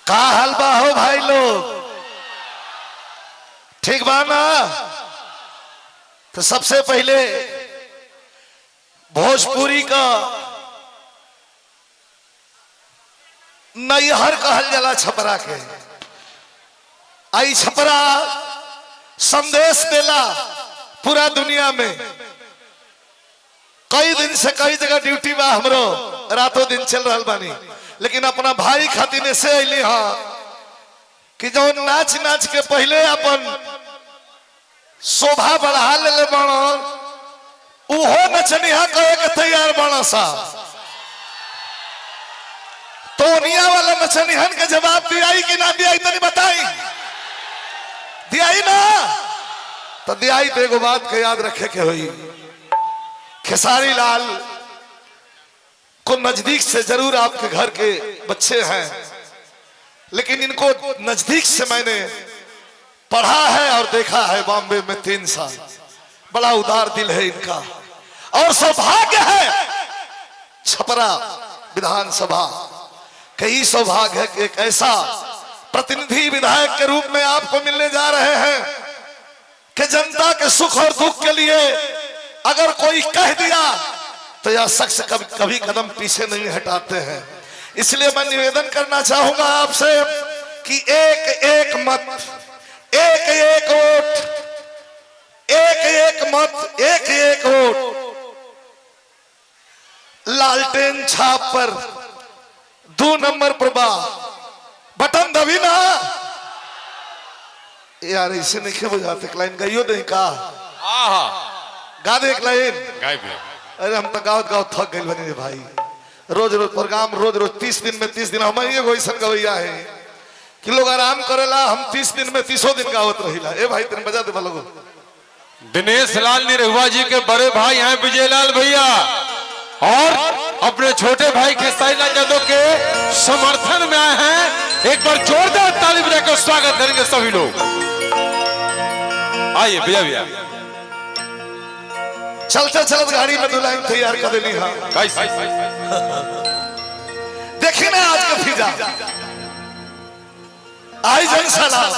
का हाल बा हो भाई लोग? ठीक बा ना? तो सबसे पहले भोजपुरी का नैहर कहल जाला छपरा के। आई छपरा संदेश देला पूरा दुनिया में। कई दिन से कई जगह ड्यूटी बा हमरो, रातों दिन चल रहा बानी, लेकिन अपना भाई खातिर से अली हाँ कि जो नाच नाच के पहले अपन शोभा बढ़ा ले बनो, उहो नचनिया कहे के तैयार बनो सा। तोनिया वाला नचनिहन के जवाब दियाई कि ना दियाई तनी बताई? दियाई ना? तो दियाई तो एगो बात के याद रखे के हुई, खेसारी लाल को नजदीक से जरूर आपके घर के बच्चे हैं, लेकिन इनको नजदीक से मैंने पढ़ा है और देखा है। बॉम्बे में 3 साल। बड़ा उदार दिल है इनका और सौभाग्य है छपरा विधानसभा कई सौभाग्य है कि एक ऐसा प्रतिनिधि विधायक के रूप में आपको मिलने जा रहे हैं कि जनता के सुख और दुख के लिए अगर कोई कह दिया तो यह शख्स कभी कदम पीछे नहीं हटाते हैं। इसलिए मैं निवेदन करना चाहूंगा आपसे कि एक एक मत, एक एक वोट, एक एक मत, एक एक वोट लालटेन छाप पर 2 नंबर पर बटन दबी ना यार। इसे नहीं बुझाते लाइन गाइयो नहीं का गा दे एक लाइन। अरे हम तो गावत गावत थक गए बनी रे भाई। रोज रोज प्रोग्राम, रोज रोज 30 दिन में 30 दिन। हमारी एगो ऐसा गवैया है कि लोग आराम करेला, हम 30 दिन में 30 दिन गावत रहिला। ए भाई तेरे बजा दे लोगो। दिनेश लाल निरहुआ जी के बड़े भाई हैं विजयलाल भैया, और अपने छोटे भाई खेसारी लाल यादव के समर्थन में आए हैं। एक बार जोरदार ताली बजाकर स्वागत करेंगे सभी लोग। आइए भैया भैया। चलते चलते गाड़ी में दुल्हन तैयार कर देनी। हाँ देखिए ना आज का फिजा आई जन सलाम।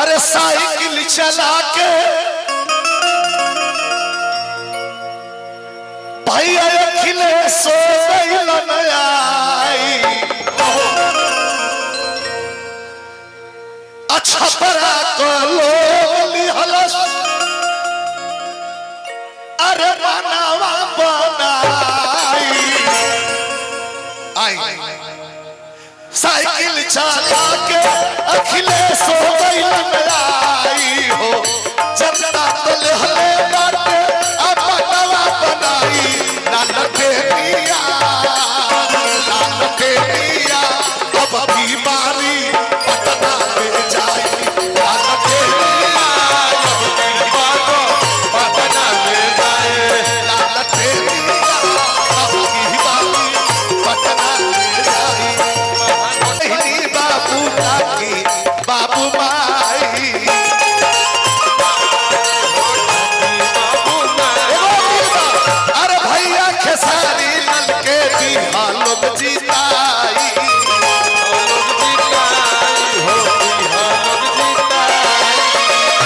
अरे साइकिल चला के भैया अखिलेश सो गइल नया। छपरा को लोली हलस अरे बनावा बनाई। आई साइकिल चला के अखिलेश हो गई लड़ाई हो। जनता तो लहले बाटे अब बनावा बनाई। लाल के दिया अब बीमारी पटना में जाए। बाबू माई अरे भैया खेसारी लाल के बिहा लोग जीताई।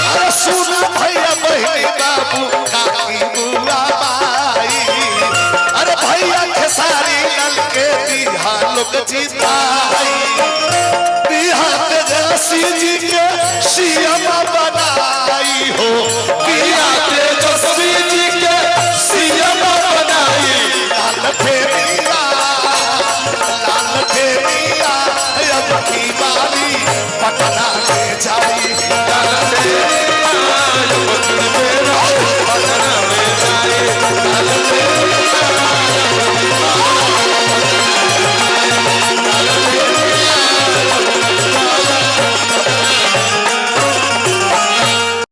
अरे सुन भैया बहनी बाबू काकी बुआ माई। अरे भैया खेसारी लाल के बिहा लोग जीताई। जी के सीएम बनाई हो, पिया तेजस्वी जी के सीएम बनाई। लाल फेरिया अब की बारी पटना ले जाई।